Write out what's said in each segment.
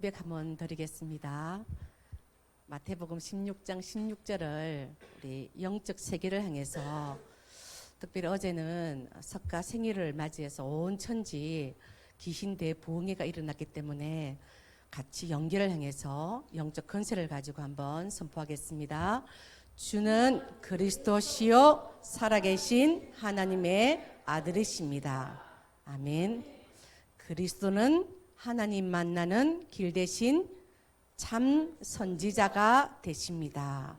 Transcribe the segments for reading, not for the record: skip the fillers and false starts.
고백 한번 드리겠습니다. 마태복음 16장 16절을 우리 영적 세계를 향해서, 특별히 어제는 석가 생일을 맞이해서 온 천지 귀신 대부흥회가 일어났기 때문에 같이 연결을 향해서 영적 권세를 가지고 한번 선포하겠습니다. 주는 그리스도시요 살아계신 하나님의 아들이십니다. 아멘. 그리스도는 하나님 만나는 길 대신 참 선지자가 되십니다.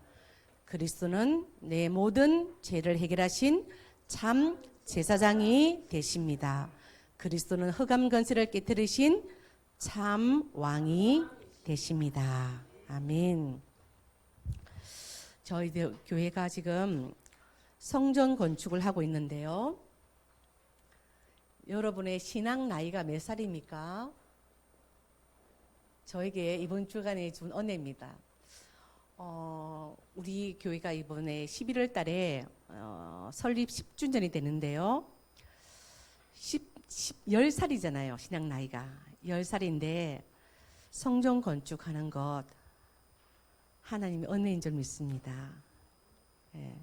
그리스도는 내 모든 죄를 해결하신 참 제사장이 되십니다. 그리스도는 흑암 권세를 깨뜨리신 참 왕이 되십니다. 아멘. 저희 교회가 지금 성전 건축을 하고 있는데요. 여러분의 신앙 나이가 몇 살입니까? 저에게 이번 주간에 준 은혜입니다. 우리 교회가 이번에 11월 달에 설립 10주년이 되는데요. 10살이잖아요. 신앙 나이가. 10살인데 성전 건축하는 것 하나님의 은혜인 줄 믿습니다. 예.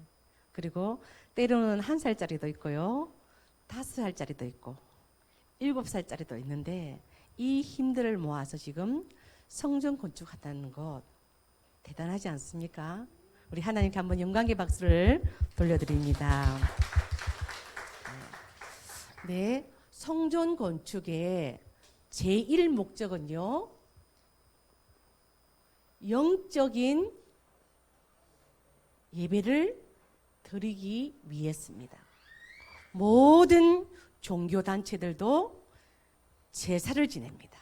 그리고 때로는 1살짜리도 있고요. 5살짜리도 있고 7살짜리도 있는데 이 힘들을 모아서 지금 성전 건축한다는 것 대단하지 않습니까? 우리 하나님께 한번 영광의 박수를 돌려드립니다. 네, 성전 건축의 제1목적은요, 영적인 예배를 드리기 위해서입니다. 모든 종교단체들도 제사를 지냅니다.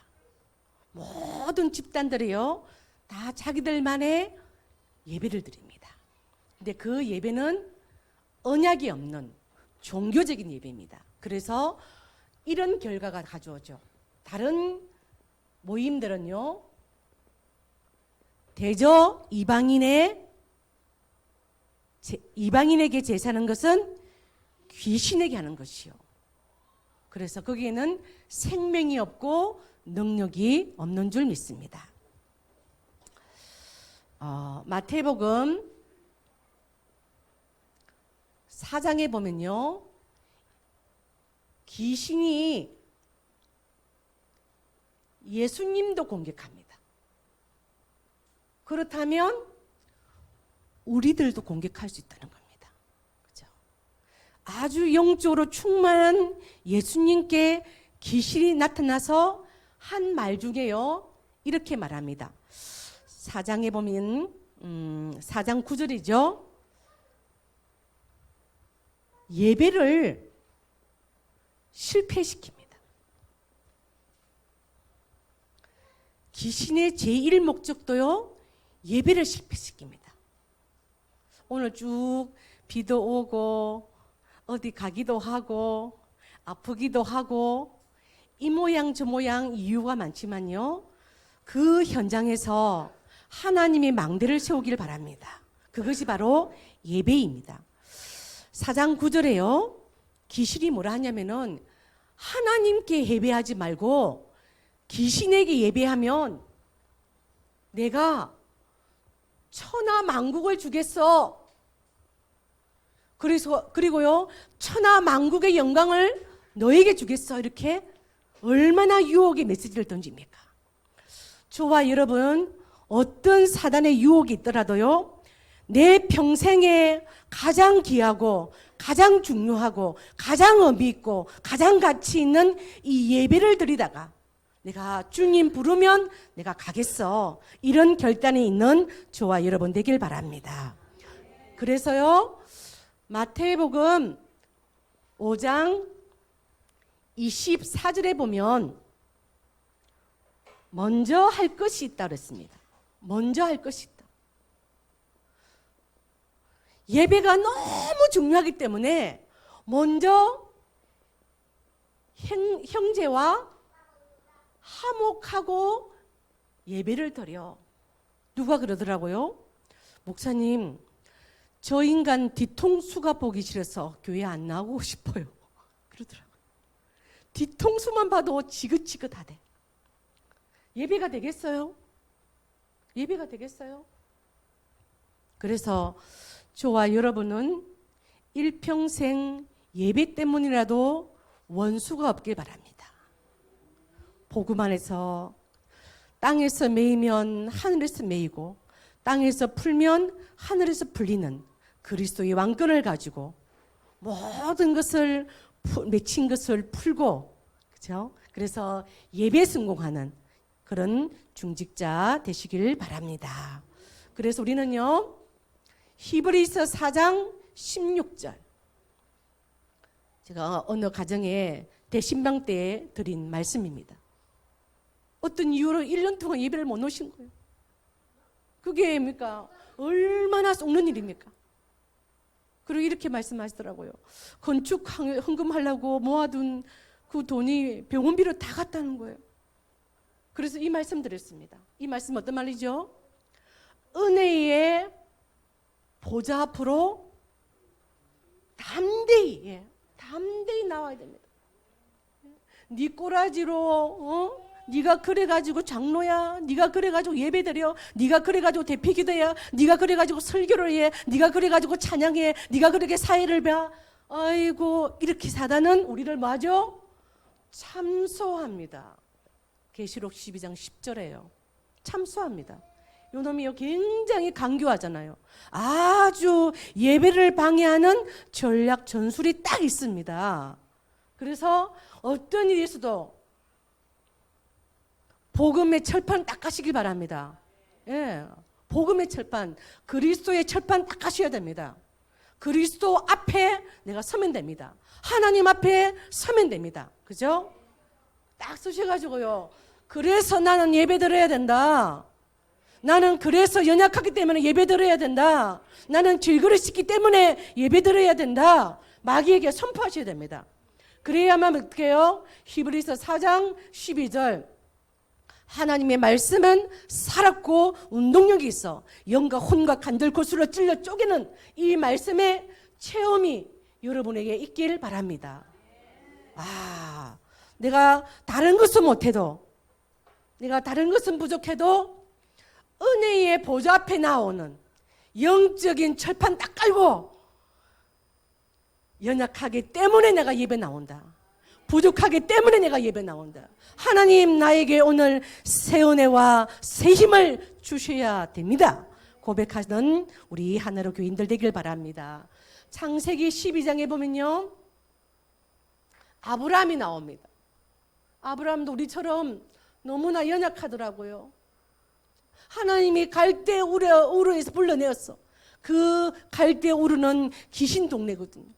모든 집단들이요, 다 자기들만의 예배를 드립니다. 근데 그 예배는 언약이 없는 종교적인 예배입니다. 그래서 이런 결과가 가져오죠. 다른 모임들은요, 대저 이방인에게 제사하는 것은 귀신에게 하는 것이요. 그래서 거기에는 생명이 없고 능력이 없는 줄 믿습니다. 마태복음 4장에 보면요, 귀신이 예수님도 공격합니다. 그렇다면 우리들도 공격할 수 있다는 겁니다. 그렇죠? 아주 영적으로 충만한 예수님께 귀신이 나타나서 한 말 중에요, 이렇게 말합니다. 4장에 보면 4장 9절이죠. 예배를 실패시킵니다. 귀신의 제1목적도요, 예배를 실패시킵니다. 오늘 쭉 비도 오고 어디 가기도 하고 아프기도 하고 이 모양 저 모양 이유가 많지만요, 그 현장에서 하나님의 망대를 세우길 바랍니다. 그것이 바로 예배입니다. 4장 9절에요, 귀신이 뭐라 하냐면은 하나님께 예배하지 말고 귀신에게 예배하면 내가 천하 만국을 주겠어. 그리고요, 천하 만국의 영광을 너에게 주겠어. 이렇게 얼마나 유혹의 메시지를 던집니까? 저와 여러분, 어떤 사단의 유혹이 있더라도요, 내 평생에 가장 귀하고 가장 중요하고 가장 의미 있고 가장 가치 있는 이 예배를 드리다가 내가 주님 부르면 내가 가겠어, 이런 결단이 있는 저와 여러분 되길 바랍니다. 그래서요, 마태복음 5장 24절에 보면 먼저 할 것이 있다 그랬습니다. 먼저 할 것이 있다. 예배가 너무 중요하기 때문에 먼저 형제와 화목하고 예배를 드려. 누가 그러더라고요? 목사님, 저 인간 뒤통수가 보기 싫어서 교회 안 나오고 싶어요. 그러더라고요. 뒤통수만 봐도 지긋지긋하대. 예배가 되겠어요? 예배가 되겠어요? 그래서 저와 여러분은 일평생 예배 때문이라도 원수가 없길 바랍니다. 복음 안에서 땅에서 매이면 하늘에서 매이고 땅에서 풀면 하늘에서 풀리는 그리스도의 왕권을 가지고 모든 것을 맺힌 것을 풀고, 그렇죠? 그래서 예배 성공하는 그런 중직자 되시길 바랍니다. 그래서 우리는요, 히브리서 4장 16절, 제가 어느 가정에 대신방 때 드린 말씀입니다. 어떤 이유로 1년 동안 예배를 못 오신 거예요. 그게 뭡니까? 얼마나 썩는 일입니까? 그리고 이렇게 말씀하시더라고요. 건축 헌금하려고 모아둔 그 돈이 병원비로 다 갔다는 거예요. 그래서 이 말씀 드렸습니다. 이 말씀 어떤 말이죠? 은혜의 보좌 앞으로 담대히 나와야 됩니다. 네 꼬라지로 네가 그래가지고 장로야, 네가 그래가지고 예배드려, 네가 그래가지고 대피기도야, 네가 그래가지고 설교를 해, 네가 그래가지고 찬양해, 네가 그렇게 사회를 봐. 아이고, 이렇게 사단은 우리를 뭐하죠? 참소합니다. 계시록 12장 10절에요. 참소합니다. 요놈이요 굉장히 강교하잖아요. 아주 예배를 방해하는 전략 전술이 딱 있습니다. 그래서 어떤 일이 있어도 복음의 철판 딱 가시길 바랍니다. 예, 복음의 철판, 그리스도의 철판 딱 가셔야 됩니다. 그리스도 앞에 내가 서면 됩니다. 하나님 앞에 서면 됩니다. 그죠? 딱 서셔가지고요. 그래서 나는 예배 드려야 된다. 나는 그래서 연약하기 때문에 예배 드려야 된다. 나는 질그릇이기 때문에 예배 드려야 된다. 마귀에게 선포하셔야 됩니다. 그래야만 어떻게 해요? 히브리서 4장 12절. 하나님의 말씀은 살았고 운동력이 있어 영과 혼과 간들 골수로 찔러 쪼개는 이 말씀의 체험이 여러분에게 있길 바랍니다. 내가 다른 것은 못해도, 내가 다른 것은 부족해도 은혜의 보좌 앞에 나오는 영적인 철판 딱 깔고, 연약하기 때문에 내가 예배 나온다, 부족하기 때문에 내가 예배 나온다. 하나님 나에게 오늘 새 은혜와 새 힘을 주셔야 됩니다. 고백하는 우리 하나로 교인들 되길 바랍니다. 창세기 12장에 보면요, 아브라함이 나옵니다. 아브라함도 우리처럼 너무나 연약하더라고요. 하나님이 갈대 우르에서 불러내었어. 그 갈대 우르는 귀신 동네거든요.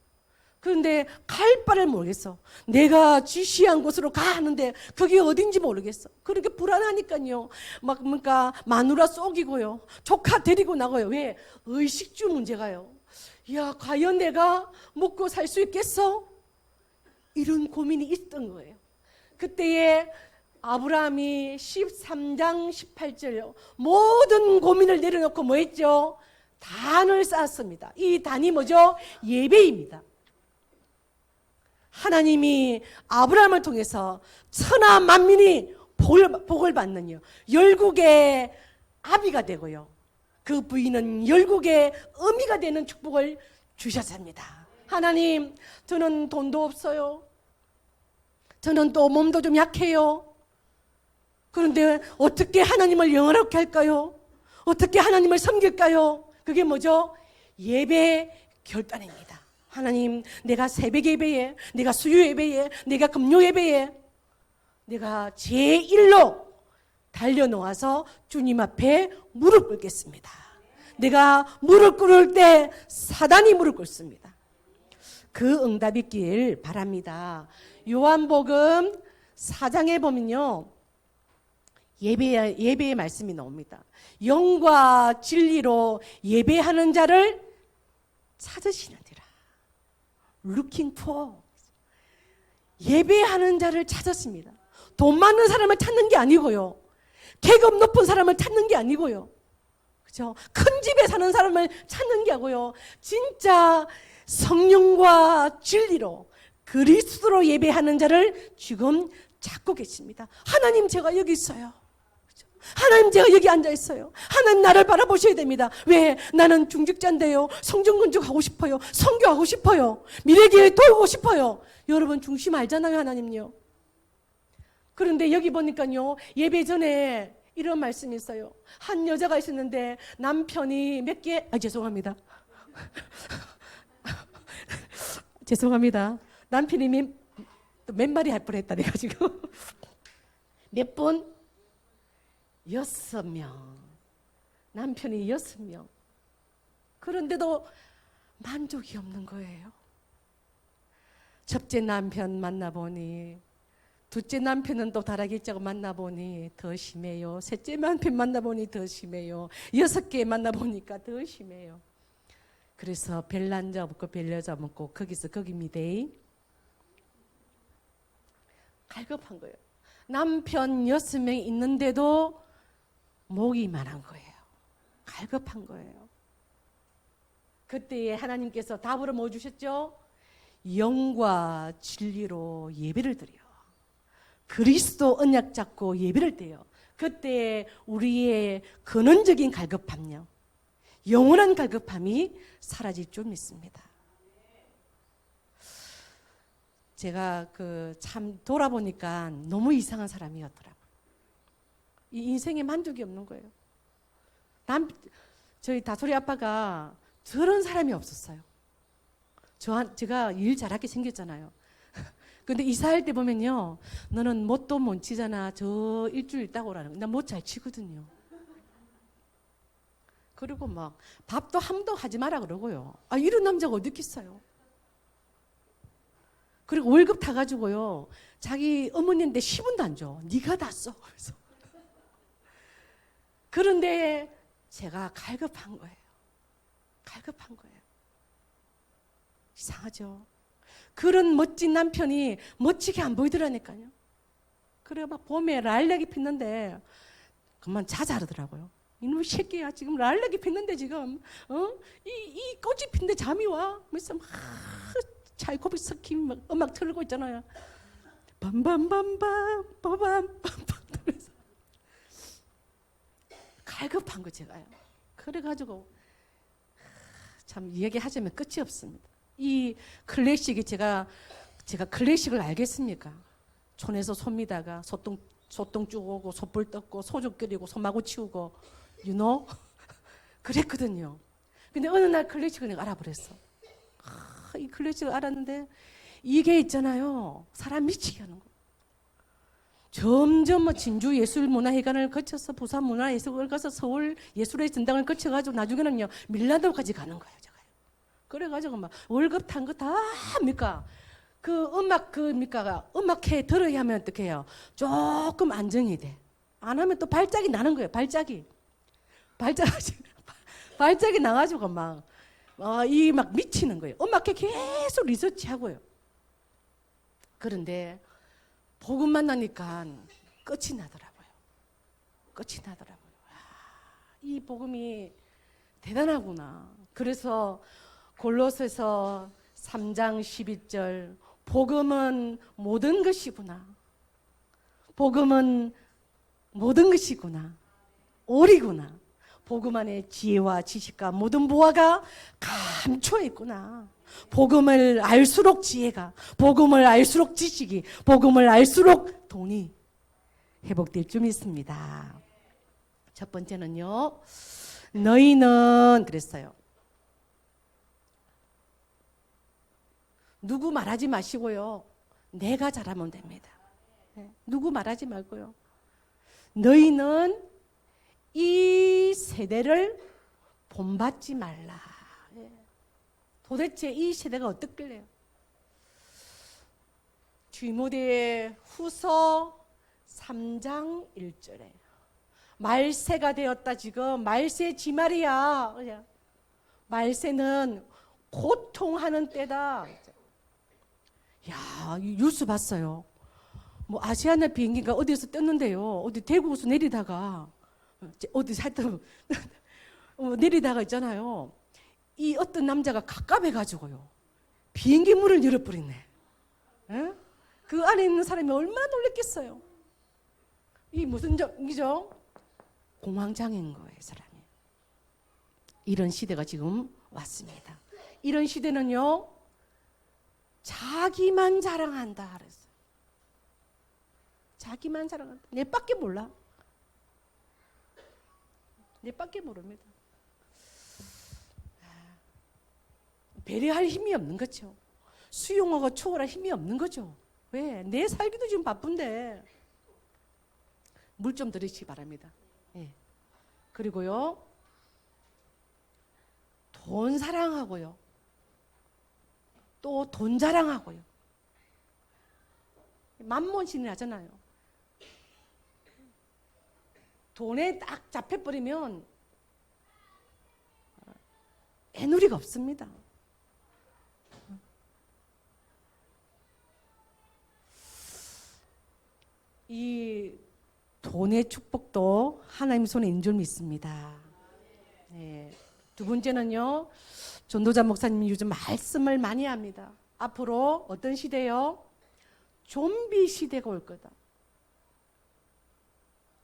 그런데 갈 바를 모르겠어. 내가 지시한 곳으로 가 하는데 그게 어딘지 모르겠어. 그렇게 불안하니까요. 막 뭔가 마누라 쏘기고요. 조카 데리고 나가요. 왜? 의식주 문제가요. 야, 과연 내가 먹고 살 수 있겠어? 이런 고민이 있던 거예요. 그때에 아브라함이 13장 18절요. 모든 고민을 내려놓고 뭐 했죠? 단을 쌓았습니다. 이 단이 뭐죠? 예배입니다. 하나님이 아브라함을 통해서 천하 만민이 복을 받는 열국의 아비가 되고요, 그 부인은 열국의 어미가 되는 축복을 주셨습니다. 하나님, 저는 돈도 없어요. 저는 또 몸도 좀 약해요. 그런데 어떻게 하나님을 영원하게 할까요? 어떻게 하나님을 섬길까요? 그게 뭐죠? 예배 결단입니다. 하나님, 내가 새벽 예배에, 내가 수요 예배에, 내가 금요 예배에 내가 제1로 달려놓아서 주님 앞에 무릎 꿇겠습니다. 내가 무릎 꿇을 때 사단이 무릎 꿇습니다. 그 응답이 있길 바랍니다. 요한복음 4장에 보면요, 예배의 말씀이 나옵니다. 영과 진리로 예배하는 자를 찾으시느니라. Looking for. 예배하는 자를 찾았습니다. 돈 많은 사람을 찾는 게 아니고요, 계급 높은 사람을 찾는 게 아니고요, 그죠? 큰 집에 사는 사람을 찾는 게 아니고요, 진짜 성령과 진리로 그리스도로 예배하는 자를 지금 찾고 계십니다. 하나님, 제가 여기 있어요. 하나님, 제가 여기 앉아 있어요. 하나님, 나를 바라보셔야 됩니다. 왜? 나는 중직자인데요. 성전건축하고 싶어요. 선교하고 싶어요. 미래교회 돌고 싶어요. 여러분 중심 알잖아요, 하나님요. 그런데 여기 보니까요, 예배 전에 이런 말씀이 있어요. 한 여자가 있었는데 남편이 죄송합니다. 죄송합니다. 남편이 맨말이 할 뻔했다 내가 지금. 몇 분? 6명. 남편이 6명. 그런데도 만족이 없는 거예요. 첫째 남편 만나보니, 둘째 남편은 또 다락일자고 만나보니 더 심해요. 셋째 남편 만나보니 더 심해요. 6개 만나보니까 더 심해요. 그래서 별 남자 없고 별 여자 없고 거기서 거기입니다. 갈급한 거예요. 남편 6명이 있는데도 목이 말한 거예요. 갈급한 거예요. 그때에 하나님께서 답으로 뭐 주셨죠? 영과 진리로 예배를 드려. 그리스도 언약 잡고 예배를 드려. 그때 우리의 근원적인 갈급함요, 영원한 갈급함이 사라질 줄 믿습니다. 제가 참 돌아보니까 너무 이상한 사람이었더라고요. 이 인생에 만족이 없는 거예요. 저희 다솔이 아빠가 저런 사람이 없었어요. 제가 일 잘하게 생겼잖아요. 근데 이사할 때 보면요, 너는 못도 못 치잖아. 저 일주일 있다고 오라는 거. 난 못 잘 치거든요. 그리고 막 밥도 함도 하지 마라 그러고요. 이런 남자가 어디 있겠어요. 그리고 월급 타가지고요, 자기 어머니인데 10원도 안 줘. 네가 다 써. 그래서. 그런데 제가 갈급한 거예요. 갈급한 거예요. 이상하죠. 그런 멋진 남편이 멋지게 안 보이더라니까요. 그래 막 봄에 랄렉이 폈는데 그만 자자 그러더라고요. 이놈 새끼야, 지금 랄렉이 폈는데 지금 이 꽃이 핀데 잠이 와. 그래서 막 차이코프스키 음악 틀고 있잖아요. 밤밤밤밤 빠밤밤밤. 그래서 갈급한 거 제가요. 그래가지고 참 얘기하자면 끝이 없습니다. 이 클래식이 제가 클래식을 알겠습니까? 촌에서 솜미다가 소똥 쭈고 솥불 떴고 소주 끓이고 소마구 치우고 그랬거든요. 근데 어느 날 클래식을 내가 알아버렸어. 이 클래식을 알았는데 이게 있잖아요, 사람 미치게 하는 거. 점점 진주 예술문화회관을 거쳐서 부산 문화예술을 가서 서울 예술의 전당을 거쳐가지고 나중에는요 밀라노까지 가는 거예요, 제가. 그래가지고 막 월급 탄 거 다 합니까? 음악회 들어야 하면 어떻게 해요? 조금 안정이 돼. 안 하면 또 발작이 나는 거예요. 발작이 나가지고 막 미치는 거예요. 음악회 계속 리서치하고요. 그런데 복음 만나니까 끝이 나더라고요. 이 복음이 대단하구나. 그래서 골로새서 3장 12절, 복음은 모든 것이구나. 복음은 모든 것이구나. 오리구나. 복음 안에 지혜와 지식과 모든 보화가 감춰 있구나. 복음을 알수록 지혜가, 복음을 알수록 지식이, 복음을 알수록 돈이 회복될 줄 믿습니다. 첫 번째는요, 너희는 그랬어요. 누구 말하지 마시고요, 내가 잘하면 됩니다. 누구 말하지 말고요. 너희는 이 세대를 본받지 말라. 도대체 이 세대가 어떻길래요? 디모데 후서 3장 1절에 말세가 되었다. 지금 말세지 말이야. 말세는 고통하는 때다. 야, 뉴스 봤어요. 뭐 아시아나 비행기가 어디서 떴는데요. 어디 대구에서 내리다가 어디 하여튼 내리다가 있잖아요. 이 어떤 남자가 갑갑해가지고요, 비행기 문을 열어버리네. 에? 그 안에 있는 사람이 얼마나 놀랬겠어요. 이 무슨 적이죠? 공황장애인 거예요, 사람이. 이런 시대가 지금 왔습니다. 이런 시대는요, 자기만 자랑한다 그랬어요. 자기만 자랑한다. 내밖에 몰라. 내밖에 모릅니다. 배려할 힘이 없는 거죠. 수용하고 초월할 힘이 없는 거죠. 왜? 내 살기도 지금 바쁜데. 물 좀 들으시기 바랍니다. 예. 그리고요, 돈 사랑하고요, 또 돈 자랑하고요. 만몬신이 하잖아요. 돈에 딱 잡혀버리면 애누리가 없습니다. 이 돈의 축복도 하나님 손에 있는 줄 믿습니다. 네. 두 번째는요, 전도자 목사님이 요즘 말씀을 많이 합니다. 앞으로 어떤 시대요? 좀비 시대가 올 거다.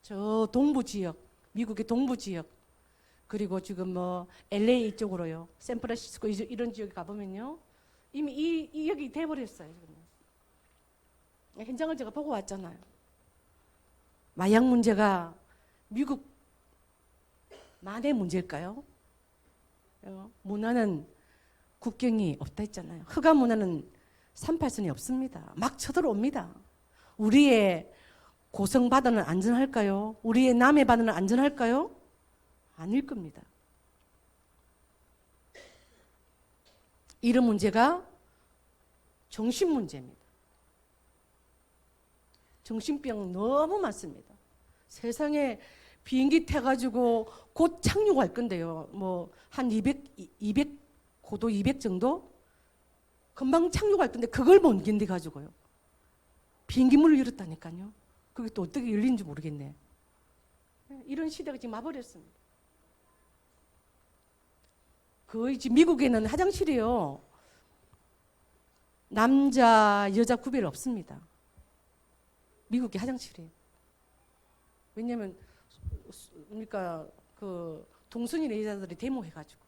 저 동부 지역, 미국의 동부 지역, 그리고 지금 뭐 LA 이쪽으로요, 샌프란시스코 이런 지역에 가보면요, 이미 이 여기 돼버렸어요. 현장을 제가 보고 왔잖아요. 마약 문제가 미국만의 문제일까요? 문화는 국경이 없다 했잖아요. 흑암 문화는 38선이 없습니다. 막 쳐들어옵니다. 우리의 고성바다는 안전할까요? 우리의 남해 바다는 안전할까요? 아닐 겁니다. 이런 문제가 정신 문제입니다. 정신병 너무 많습니다. 세상에 비행기 타가지고 곧 착륙할 건데요. 뭐 한 200 고도 200 정도? 금방 착륙할 건데 그걸 못 견뎌가지고요. 비행기 문을 열었다니까요. 그게 또 어떻게 열리는지 모르겠네. 이런 시대가 지금 와버렸습니다. 거의 지금 미국에는 화장실이요, 남자 여자 구별 없습니다. 미국의 화장실이에요. 왜냐면 그러니까 그 동성인 여자들이 데모해가지고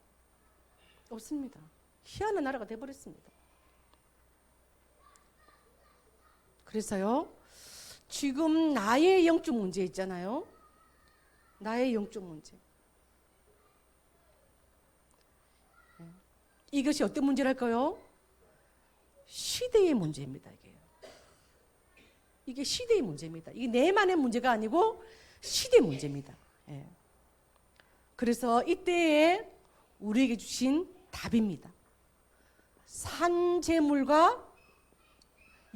없습니다. 희한한 나라가 돼버렸습니다. 그래서요, 지금 나의 영적 문제 있잖아요. 나의 영적 문제. 이것이 어떤 문제랄까요? 시대의 문제입니다. 이게 시대의 문제입니다. 이게 내만의 문제가 아니고 시대의 문제입니다. 예. 그래서 이때에 우리에게 주신 답입니다. 산재물과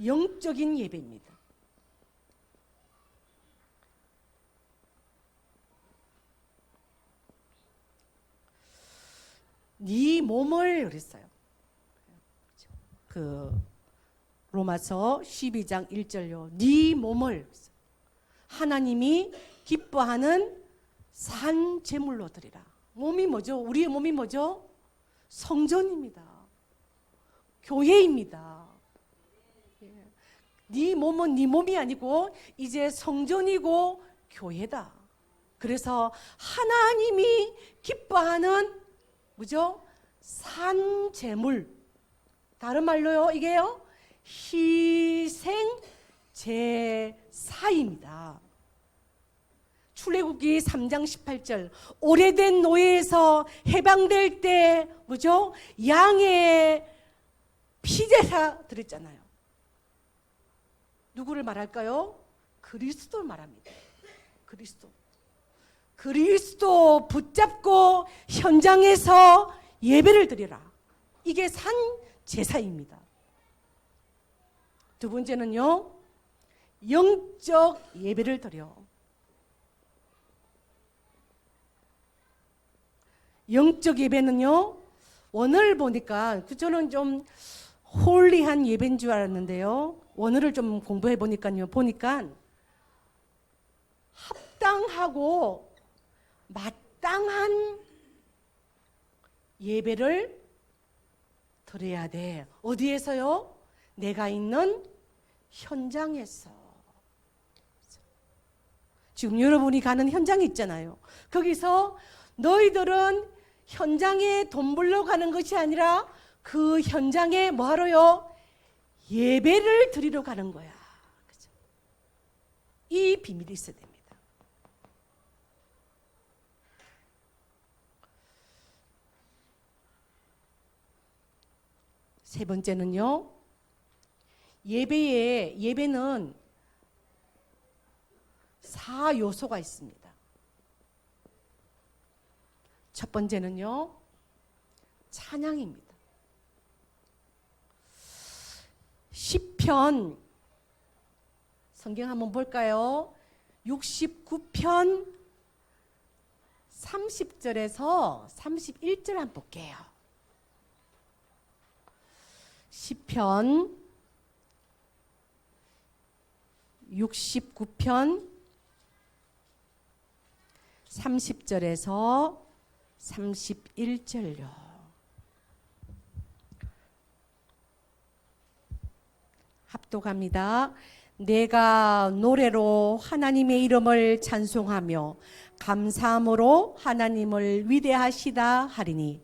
영적인 예배입니다. 네 몸을 그랬어요. 그 로마서 12장 1절요. 네 몸을 하나님이 기뻐하는 산 제물로 드리라. 몸이 뭐죠? 우리의 몸이 뭐죠? 성전입니다. 교회입니다. 네 몸은 네 몸이 아니고 이제 성전이고 교회다. 그래서 하나님이 기뻐하는 뭐죠? 산 제물. 다른 말로요, 이게요, 희생 제사입니다. 출애굽기 3장 18절, 오래된 노예에서 해방될 때 뭐죠? 양의 피제사 드렸잖아요. 누구를 말할까요? 그리스도를 말합니다. 그리스도 붙잡고 현장에서 예배를 드리라. 이게 산 제사입니다. 두 번째는요, 영적 예배를 드려. 영적 예배는요, 원어를 보니까 저는 좀 홀리한 예배인 줄 알았는데요, 원어를 좀 공부해 보니까 합당하고 마땅한 예배를 드려야 돼. 어디에서요? 내가 있는 현장에서. 지금 여러분이 가는 현장이 있잖아요. 거기서 너희들은 현장에 돈 벌러 가는 것이 아니라 그 현장에 뭐 하러요? 예배를 드리러 가는 거야. 그죠? 이 비밀이 있어야 됩니다. 세 번째는요. 예배는 4요소가 있습니다. 첫 번째는요. 찬양입니다. 시편 성경 한번 볼까요? 69편 30절에서 31절 한번 볼게요. 시편 69편 30절에서 31절요. 합독합니다. 내가 노래로 하나님의 이름을 찬송하며 감사함으로 하나님을 위대하시다 하리니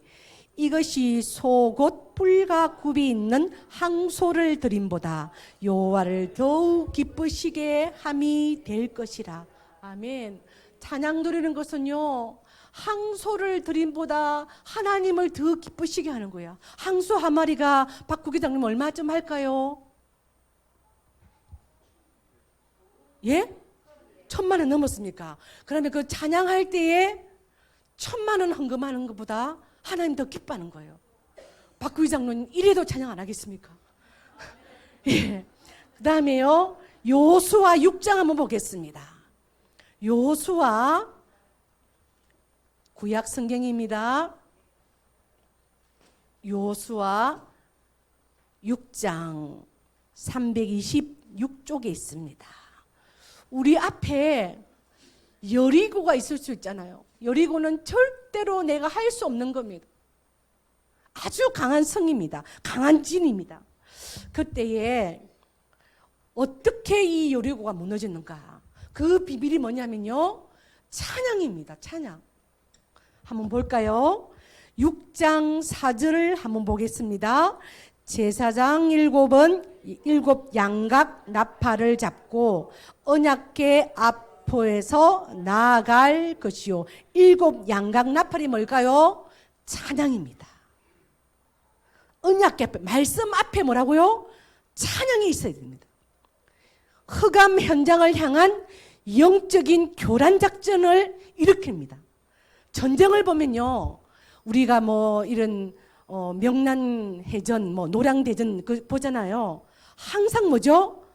이것이 소 곧 뿔과 굽이 있는 항소를 드림보다 여호와를 더욱 기쁘시게 함이 될 것이라. 아멘. 찬양 드리는 것은요, 항소를 드림보다 하나님을 더 기쁘시게 하는 거야. 항소 한 마리가 박국회장님 얼마쯤 할까요? 예? 1,000만 원 넘었습니까? 그러면 그 찬양할 때에 1,000만 원 헌금하는 것보다 하나님 더 기뻐하는 거예요. 박국회장님 이래도 찬양 안 하겠습니까? 예. 그 다음에요, 여호수아 6장 한번 보겠습니다. 여호수아 구약 성경입니다. 여호수아 6장 326쪽에 있습니다. 우리 앞에 여리고가 있을 수 있잖아요. 여리고는 절대로 내가 할 수 없는 겁니다. 아주 강한 성입니다. 강한 진입니다. 그때에 어떻게 이 여리고가 무너졌는가? 그 비밀이 뭐냐면요, 찬양입니다. 찬양. 한번 볼까요? 6장 4절을 한번 보겠습니다. 제사장 7 양각 나팔을 잡고 언약궤 앞에서 나아갈 것이요. 7 양각 나팔이 뭘까요? 찬양입니다. 언약궤 앞에, 말씀 앞에 뭐라고요? 찬양이 있어야 됩니다. 흑암 현장을 향한 영적인 교란 작전을 일으킵니다. 전쟁을 보면요, 우리가 뭐 이런 명란해전, 뭐 노량대전 그 보잖아요. 항상 뭐죠?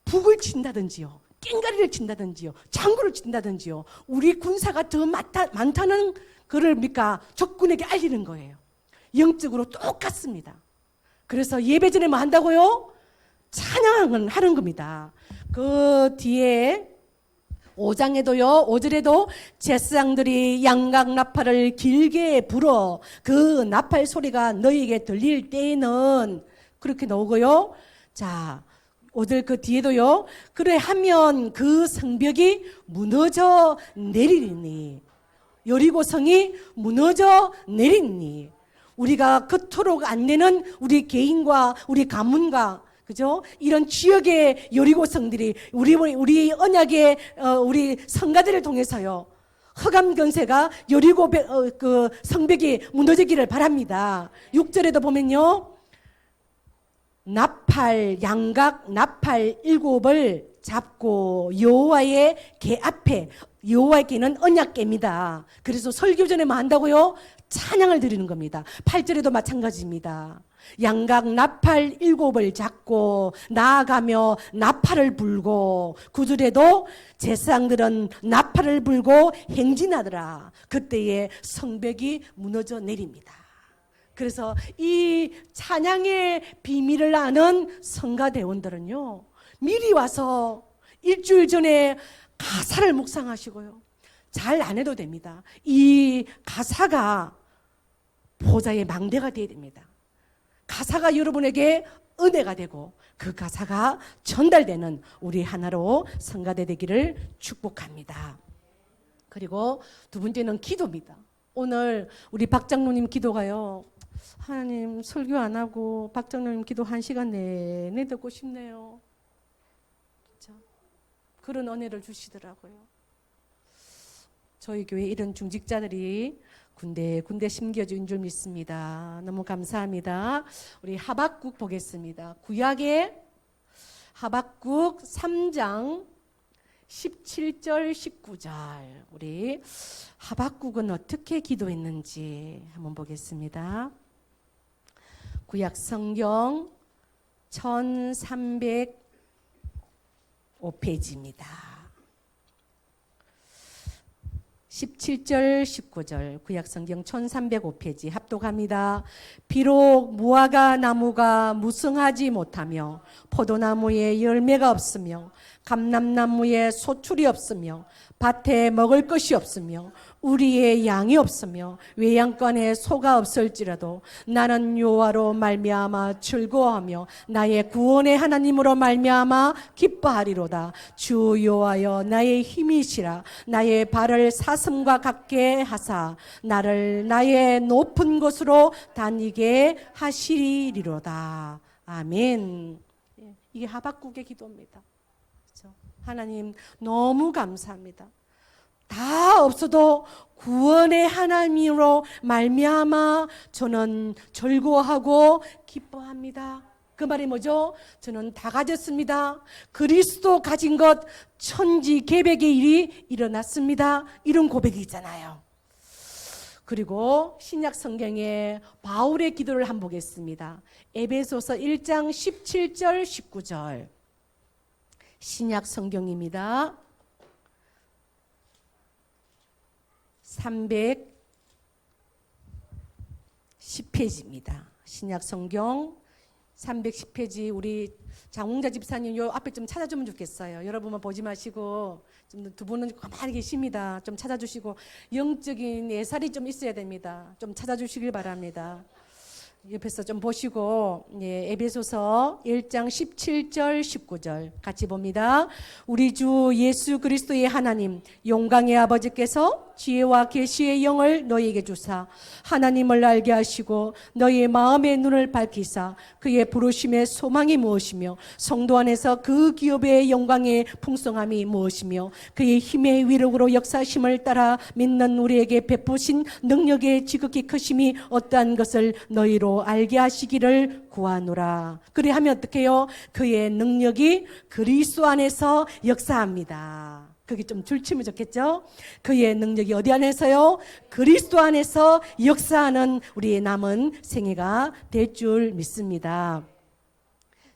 북을 친다든지요, 깽가리를 친다든지요, 장구를 친다든지요. 우리 군사가 더 많다는 그를 적군에게 알리는 거예요. 영적으로 똑같습니다. 그래서 예배 전에 뭐 한다고요? 찬양을 하는 겁니다. 그 뒤에 5장에도요, 5절에도 제사장들이 양각 나팔을 길게 불어 그 나팔 소리가 너희에게 들릴 때에는 그렇게 나오고요. 자, 5절 그 뒤에도요, 그래 하면 그 성벽이 무너져 내리니, 여리고 성이 무너져 내리니, 우리가 그토록 안 되는 우리 개인과 우리 가문과, 그죠? 이런 지역의 여리고 성들이 우리 언약의 우리 성가들을 통해서요, 흑암 권세가 여리고 그 성벽이 무너지기를 바랍니다. 6절에도 보면요, 나팔 양각 나팔 7을 잡고 여호와의 궤 앞에, 여호와의 궤는 언약궤입니다. 그래서 설교 전에 뭐 한다고요? 찬양을 드리는 겁니다. 8절에도 마찬가지입니다. 양각 나팔 7을 잡고 나아가며 나팔을 불고, 9절에도 제사장들은 나팔을 불고 행진하더라. 그때에 성벽이 무너져 내립니다. 그래서 이 찬양의 비밀을 아는 성가대원들은요, 미리 와서 일주일 전에 가사를 묵상하시고요, 잘 안 해도 됩니다. 이 가사가 보좌의 망대가 되어야 됩니다. 가사가 여러분에게 은혜가 되고 그 가사가 전달되는 우리 하나로 성가대 되기를 축복합니다. 그리고 두 번째는 기도입니다. 오늘 우리 박장로님 기도가요. 하나님, 설교 안 하고 박장로님 기도 1시간 내내 듣고 싶네요. 진짜 그런 은혜를 주시더라고요. 저희 교회 이런 중직자들이 군데 심겨진 줄 믿습니다. 너무 감사합니다. 우리 하박국 보겠습니다. 구약의 하박국 3장 17절 19절 우리 하박국은 어떻게 기도했는지 한번 보겠습니다. 구약 성경 1305페이지입니다. 17절 19절 구약성경 1305페이지 합독합니다. 비록 무화과 나무가 무성하지 못하며 포도나무에 열매가 없으며 감람나무에 소출이 없으며 밭에 먹을 것이 없으며 우리의 양이 없으며 외양간에 소가 없을지라도 나는 여호와로 말미암아 즐거워하며 나의 구원의 하나님으로 말미암아 기뻐하리로다. 주 여호와여 나의 힘이시라. 나의 발을 사슴과 같게 하사 나를 나의 높은 곳으로 다니게 하시리로다. 아멘. 이게 하박국의 기도입니다. 그렇죠? 하나님 너무 감사합니다. 다 없어도 구원의 하나님으로 말미암아 저는 즐거워하고 기뻐합니다. 그 말이 뭐죠? 저는 다 가졌습니다. 그리스도 가진 것 천지개벽의 일이 일어났습니다. 이런 고백이 있잖아요. 그리고 신약 성경에 바울의 기도를 한번 보겠습니다. 에베소서 1장 17절 19절 신약 성경입니다. 310페이지입니다. 신약 성경 310페이지 우리 장웅자 집사님 요 앞에 좀 찾아주면 좋겠어요. 여러분만 보지 마시고 좀 두 분은 가만히 계십니다. 좀 찾아주시고 영적인 예살이 좀 있어야 됩니다. 좀 찾아주시길 바랍니다. 옆에서 좀 보시고 에베소서 1장 17절 19절 같이 봅니다. 우리 주 예수 그리스도의 하나님 영광의 아버지께서 지혜와 계시의 영을 너희에게 주사 하나님을 알게 하시고 너희의 마음의 눈을 밝히사 그의 부르심의 소망이 무엇이며 성도 안에서 그 기업의 영광의 풍성함이 무엇이며 그의 힘의 위력으로 역사심을 따라 믿는 우리에게 베푸신 능력의 지극히 크심이 어떠한 것을 너희로 알게 하시기를 구하노라. 그리하면 어떻게 해요? 그의 능력이 그리스도 안에서 역사합니다. 그게 좀 줄치면 좋겠죠? 그의 능력이 어디 안에서요? 그리스도 안에서 역사하는 우리의 남은 생애가 될 줄 믿습니다.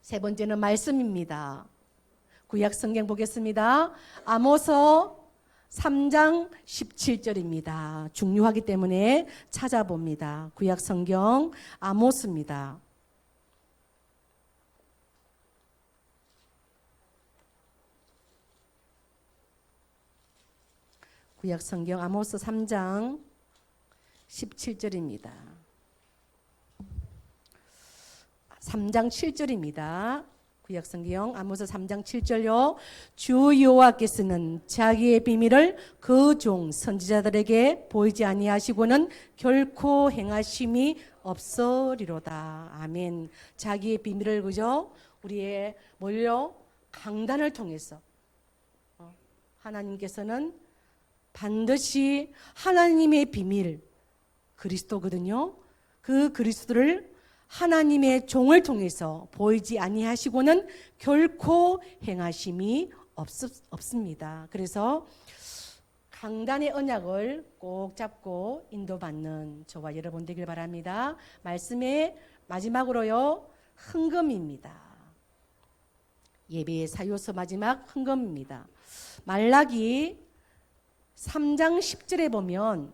세 번째는 말씀입니다. 구약 성경 보겠습니다. 아모스 3장 17절입니다. 중요하기 때문에 찾아봅니다. 구약 성경 아모스입니다. 구약 성경 아모스 3장 17절입니다. 3장 7절입니다. 구약 성경 아모스 3장 7절요. 주 여호와께서는 자기의 비밀을 그 종 선지자들에게 보이지 아니하시고는 결코 행하심이 없으리로다. 아멘. 자기의 비밀을 그죠? 우리의 뭘요? 강단을 통해서 하나님께서는 반드시 하나님의 비밀 그리스도거든요. 그 그리스도를 하나님의 종을 통해서 보이지 아니하시고는 결코 행하심이 없습니다. 그래서 강단의 언약을 꼭 잡고 인도받는 저와 여러분 되길 바랍니다. 말씀의 마지막으로요. 헌금입니다. 예배의 사유서 마지막 헌금입니다. 말라기 3장 10절에 보면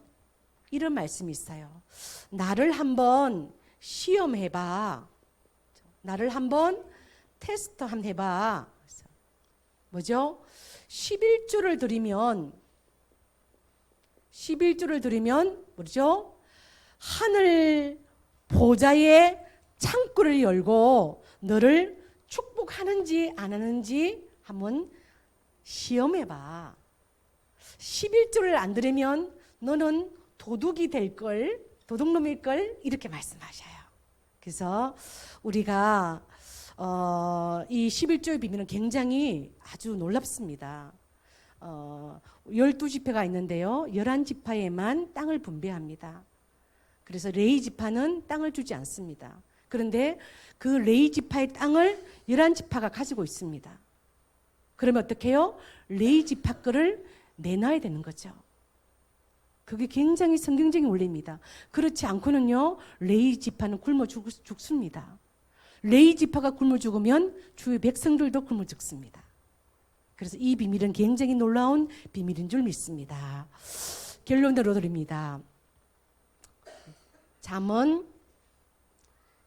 이런 말씀이 있어요. 나를 한번 시험해봐. 나를 한번 테스트 한번 해봐. 뭐죠? 11조를 드리면 뭐죠? 하늘 보좌의 창구를 열고 너를 축복하는지 안 하는지 한번 시험해봐. 11조를 안 들으면 너는 도둑이 될걸, 도둑놈일걸, 이렇게 말씀하셔요. 그래서 우리가 이 11조의 비밀은 굉장히 아주 놀랍습니다. 12지파가 있는데요. 11지파에만 땅을 분배합니다. 그래서 레위 지파는 땅을 주지 않습니다. 그런데 그 레위 지파의 땅을 11지파가 가지고 있습니다. 그러면 어떻게 해요? 레위 지파 거를 내놔야 되는 거죠. 그게 굉장히 성경적인 원리입니다. 그렇지 않고는요, 레위 지파는 굶어 죽습니다. 레위 지파가 굶어 죽으면 주의 백성들도 굶어 죽습니다. 그래서 이 비밀은 굉장히 놀라운 비밀인 줄 믿습니다. 결론으로 드립니다. 잠언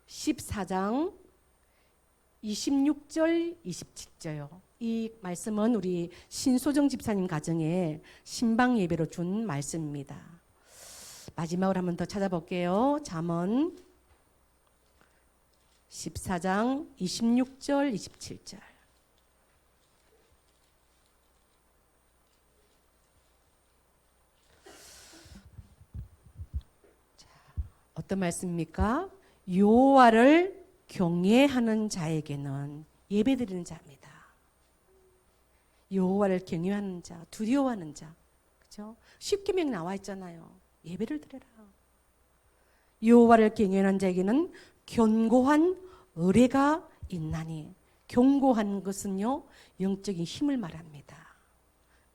14장 26절 27절요. 이 말씀은 우리 신소정 집사님 가정에 신방 예배로 준 말씀입니다. 마지막으로 한 번 더 찾아볼게요. 잠언 14장 26절 27절. 어떤 말씀입니까? 여호와를 경외하는 자에게는 예배드리는 자입니다. 여호와를 경외하는 자, 두려워하는 자, 그렇죠? 십계명 나와 있잖아요. 예배를 드려라. 여호와를 경외하는 자에게는 견고한 의뢰가 있나니, 견고한 것은요 영적인 힘을 말합니다.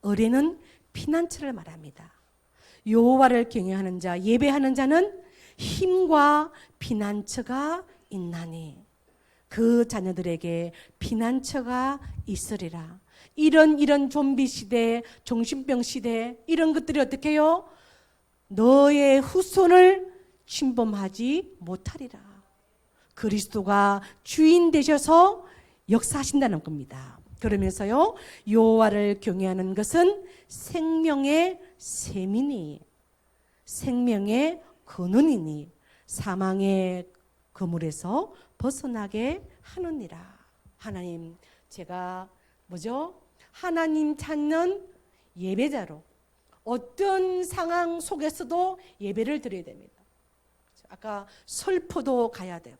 의뢰는 피난처를 말합니다. 여호와를 경외하는 자, 예배하는 자는 힘과 피난처가 있나니 그 자녀들에게 피난처가 있으리라. 이런 좀비 시대, 정신병 시대, 이런 것들이 어떻게 해요? 너의 후손을 침범하지 못하리라. 그리스도가 주인 되셔서 역사하신다는 겁니다. 그러면서요, 여호와를 경외하는 것은 생명의 셈이니, 생명의 근원이니, 사망의 그물에서 벗어나게 하느니라. 하나님, 제가 하나님 찾는 예배자로 어떤 상황 속에서도 예배를 드려야 됩니다. 아까 슬퍼도 가야 되고,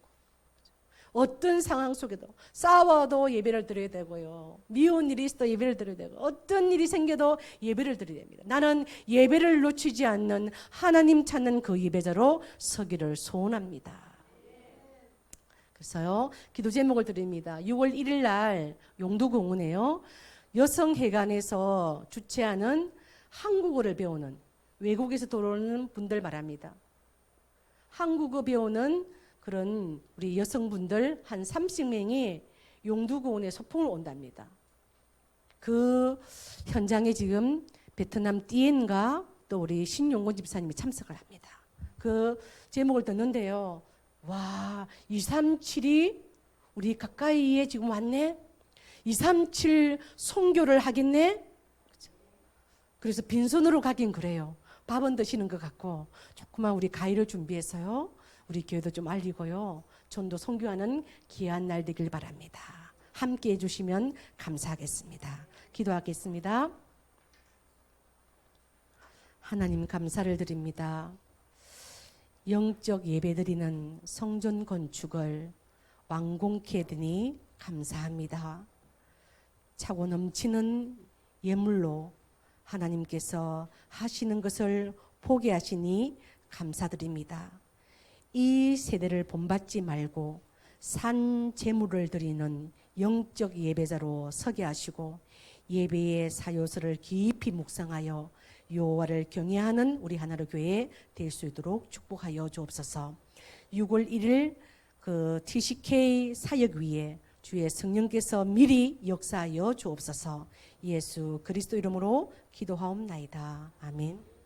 어떤 상황 속에도 싸워도 예배를 드려야 되고요. 미운 일이 있어도 예배를 드려야 되고, 어떤 일이 생겨도 예배를 드려야 됩니다. 나는 예배를 놓치지 않는 하나님 찾는 그 예배자로 서기를 소원합니다. 그래서요, 기도 제목을 드립니다. 6월 1일 날 용두공원에요, 여성회관에서 주최하는 한국어를 배우는, 외국에서 들어오는 분들 말합니다. 한국어 배우는 그런 우리 여성분들 한 30명이 용두공원에 소풍을 온답니다. 그 현장에 지금 베트남 띠엔과 또 우리 신용곤 집사님이 참석을 합니다. 그 제목을 듣는데요, 와, 237이 우리 가까이에 지금 왔네? 237 선교를 하겠네? 그래서 빈손으로 가긴 그래요. 밥은 드시는 것 같고, 조그만 우리 가위를 준비해서요, 우리 교회도 좀 알리고요, 전도 선교하는 귀한 날 되길 바랍니다. 함께 해주시면 감사하겠습니다. 기도하겠습니다. 하나님, 감사를 드립니다. 영적 예배드리는 성전 건축을 완공케 되니 감사합니다. 차고 넘치는 예물로 하나님께서 하시는 것을 보게 하시니 감사드립니다. 이 세대를 본받지 말고 산 제물을 드리는 영적 예배자로 서게 하시고, 예배의 사요서를 깊이 묵상하여 여호와를 경외하는 우리 하나로 교회 될 수 있도록 축복하여 주옵소서. 6월 1일 그 TCK 사역 위에 주의 성령께서 미리 역사하여 주옵소서. 예수 그리스도 이름으로 기도하옵나이다. 아멘.